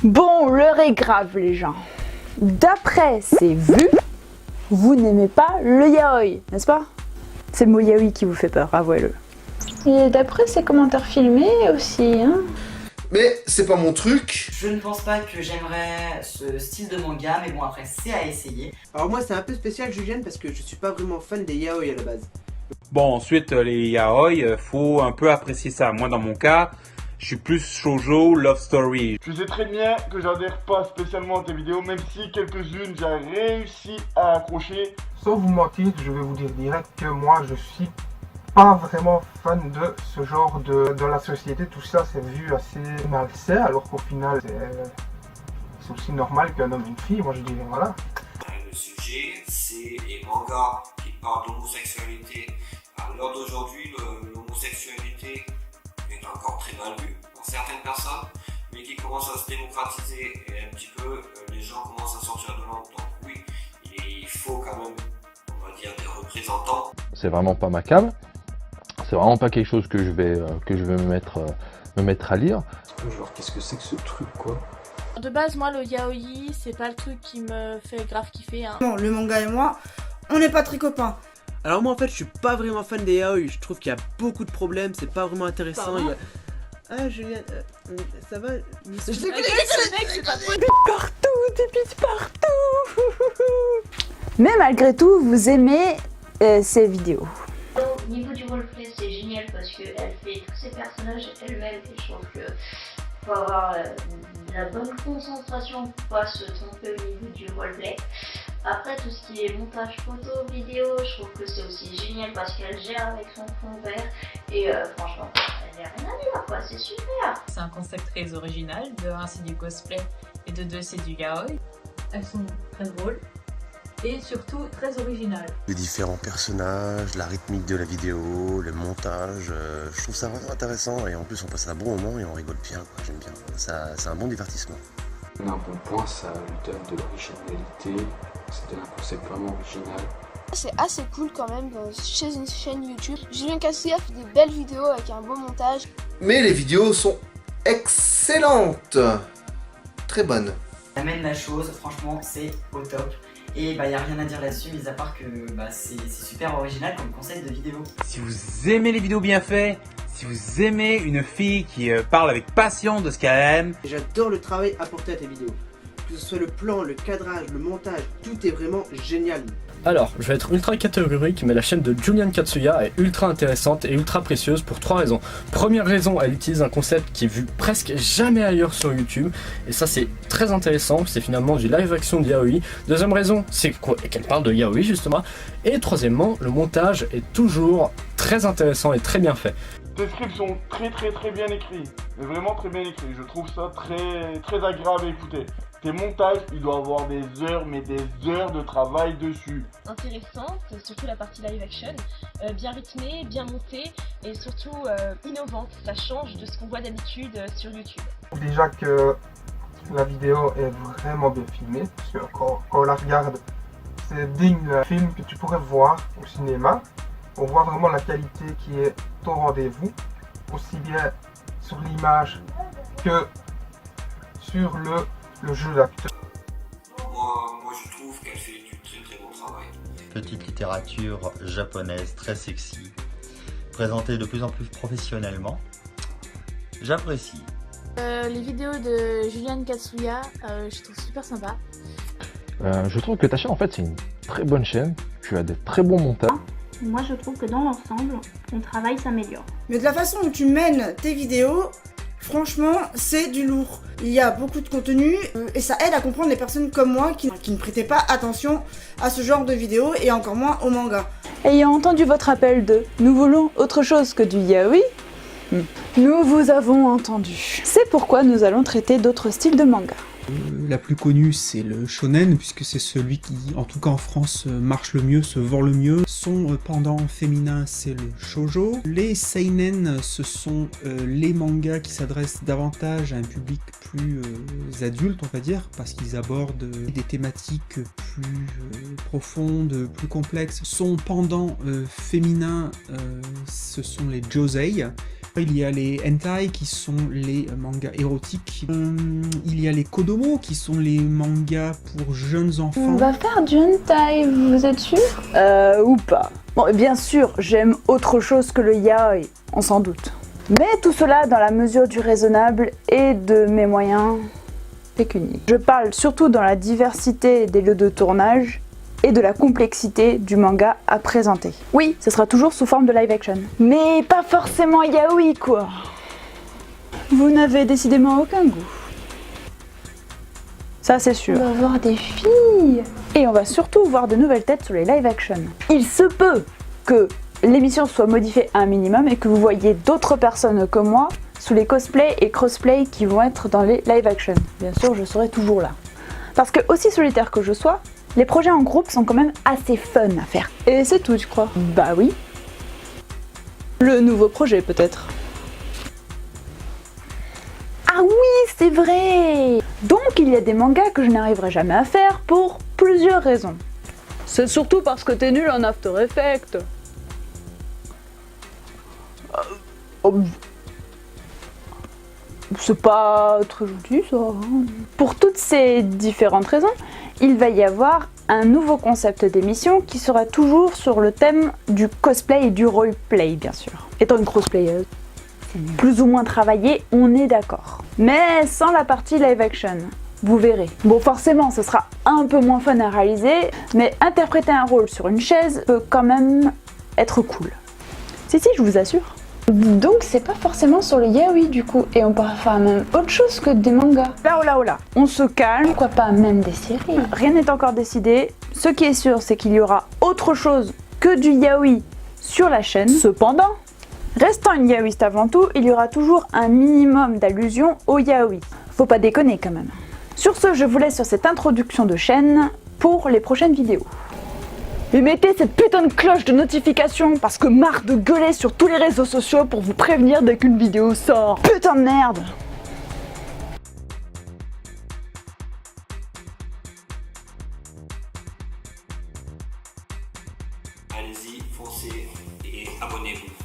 Bon, l'heure est grave les gens. D'après ces vues, vous n'aimez pas le yaoi, n'est-ce pas? C'est le mot yaoi qui vous fait peur, avouez-le. Et d'après ces commentaires filmés aussi, hein. Mais c'est pas mon truc. Je ne pense pas que j'aimerais ce style de manga, mais bon après c'est à essayer. Alors moi c'est un peu spécial Julienne parce que je suis pas vraiment fan des yaoi à la base. Bon, ensuite les yaoi, faut un peu apprécier ça. Moi dans mon cas, je suis plus shoujo, love story. Tu sais très bien que j'adhère pas spécialement à tes vidéos, même si quelques-unes j'ai réussi à accrocher. Sans vous mentir, je vais vous dire direct que moi je suis pas vraiment fan de ce genre de la société. Tout ça c'est vu assez malsain, alors qu'au final c'est aussi normal qu'un homme et une fille, moi je dirais voilà. Le sujet, c'est les mangas qui parlent d'homosexualité. À l'heure d'aujourd'hui, l'homosexualité est encore très mal vue par certaines personnes, mais qui commence à se démocratiser et un petit peu, les gens commencent à sortir de l'ordre. Donc oui, il faut quand même, on va dire, des représentants. C'est vraiment pas ma came. C'est vraiment pas quelque chose que je vais me mettre à lire. Genre, qu'est-ce que c'est que ce truc, quoi? De base, moi, le yaoi, c'est pas le truc qui me fait grave kiffer. Hein. Bon, le manga et moi, on n'est pas très copains. Alors moi en fait je suis pas vraiment fan des yaoi, je trouve qu'il y a beaucoup de problèmes, c'est pas vraiment intéressant. Ah Julien, ça va? Des pipi partout. Mais malgré tout, vous aimez ces vidéos. Au niveau du roleplay, c'est génial parce qu'elle fait tous ses personnages elle-même et je trouve que faut avoir la bonne concentration pour pas se tromper au niveau du roleplay. Après tout ce qui est montage photo, vidéo, je trouve que c'est aussi génial parce qu'elle gère avec son fond vert et franchement, elle n'a rien à dire quoi, c'est super. C'est un concept très original, de 1 c'est du cosplay et de 2 c'est du yaoi. Elles sont très drôles et surtout très originales. Les différents personnages, la rythmique de la vidéo, le montage, je trouve ça vraiment intéressant et en plus on passe un bon moment et on rigole bien, quoi. J'aime bien, c'est un bon divertissement. Un bon point, ça lui donne de l'originalité, ça donne un concept vraiment original. C'est assez cool quand même chez une chaîne YouTube. Julien Katsuya fait des belles vidéos avec un beau montage. Mais les vidéos sont excellentes. Très bonnes. Amène la chose, franchement c'est au top. Et bah y a rien à dire là-dessus, mis à part que bah, c'est super original comme concept de vidéo. Si vous aimez les vidéos bien faites, si vous aimez une fille qui parle avec passion de ce qu'elle aime. J'adore le travail apporté à tes vidéos. Que ce soit le plan, le cadrage, le montage, tout est vraiment génial. Alors, je vais être ultra catégorique, mais la chaîne de Julian Katsuya est ultra intéressante et ultra précieuse pour 3 raisons. Première raison, elle utilise un concept qui est vu presque jamais ailleurs sur YouTube, et ça c'est très intéressant, c'est finalement du live action de yaoi. Deuxième raison, c'est qu'elle parle de yaoi justement. Et troisièmement, le montage est toujours très intéressant et très bien fait. Tes scripts sont très bien écrits, mais vraiment très bien écrits. Je trouve ça très agréable à écouter. Tes montages, il doit avoir des heures, mais des heures de travail dessus. Intéressante, surtout la partie live action, bien rythmée, bien montée et surtout innovante. Ça change de ce qu'on voit d'habitude sur YouTube. Déjà que la vidéo est vraiment bien filmée, parce que quand on la regarde, c'est digne d'un film que tu pourrais voir au cinéma. On voit vraiment la qualité qui est au rendez-vous, aussi bien sur l'image que sur le jeu d'acteur. Moi je trouve qu'elle fait du très bon travail. Petite littérature japonaise très sexy, présentée de plus en plus professionnellement. J'apprécie. Les vidéos de Julian Katsuya, je trouve super sympa. Je trouve que ta chaîne en fait c'est une très bonne chaîne, tu as des très bons montages. Moi je trouve que dans l'ensemble, ton travail s'améliore. Mais de la façon dont tu mènes tes vidéos, franchement, c'est du lourd. Il y a beaucoup de contenu et ça aide à comprendre les personnes comme moi qui ne prêtaient pas attention à ce genre de vidéos et encore moins au manga. Ayant entendu votre appel de « Nous voulons autre chose que du yaoi », nous vous avons entendu. C'est pourquoi nous allons traiter d'autres styles de manga. La plus connue c'est le shonen puisque c'est celui qui, en tout cas en France, marche le mieux, se vend le mieux. Son pendant féminin c'est le shoujo. Les seinen ce sont les mangas qui s'adressent davantage à un public plus adultes, on va dire, parce qu'ils abordent des thématiques plus profondes, plus complexes. Son pendant féminin, ce sont les josei. Il y a les hentai qui sont les mangas érotiques. Il y a les kodomo qui sont les mangas pour jeunes enfants. On va faire du hentai, vous êtes sûr? Ou pas. Bon, bien sûr, j'aime autre chose que le yaoi, on s'en doute. Mais tout cela dans la mesure du raisonnable et de mes moyens pécuniaires. Je parle surtout dans la diversité des lieux de tournage et de la complexité du manga à présenter. Oui, ce sera toujours sous forme de live action. Mais pas forcément yaoi, quoi. Vous n'avez décidément aucun goût. Ça, c'est sûr. On va voir des filles. Et on va surtout voir de nouvelles têtes sur les live action. Il se peut que l'émission soit modifiée un minimum et que vous voyez d'autres personnes que moi sous les cosplays et crossplays qui vont être dans les live action. Bien sûr, je serai toujours là. Parce que, aussi solitaire que je sois, les projets en groupe sont quand même assez fun à faire. Et c'est tout, je crois. Bah oui. Le nouveau projet, peut-être. Ah oui, c'est vrai! Donc, il y a des mangas que je n'arriverai jamais à faire pour plusieurs raisons. C'est surtout parce que t'es nul en After Effects. C'est pas très gentil, ça. Pour toutes ces différentes raisons, il va y avoir un nouveau concept d'émission qui sera toujours sur le thème du cosplay et du roleplay, bien sûr. Étant une crossplayeuse, plus ou moins travaillée, on est d'accord. Mais sans la partie live action, vous verrez. Bon, forcément, ce sera un peu moins fun à réaliser, mais interpréter un rôle sur une chaise peut quand même être cool. Si, je vous assure. Donc c'est pas forcément sur le yaoi du coup, et on pourra faire même autre chose que des mangas. Là, on se calme. Pourquoi pas même des séries? Rien n'est encore décidé. Ce qui est sûr, c'est qu'il y aura autre chose que du yaoi sur la chaîne. Cependant, restant une yaoïste avant tout, il y aura toujours un minimum d'allusions au yaoi. Faut pas déconner quand même. Sur ce, je vous laisse sur cette introduction de chaîne pour les prochaines vidéos. Et mettez cette putain de cloche de notification parce que marre de gueuler sur tous les réseaux sociaux pour vous prévenir dès qu'une vidéo sort. Putain de merde! Allez-y, foncez et abonnez-vous.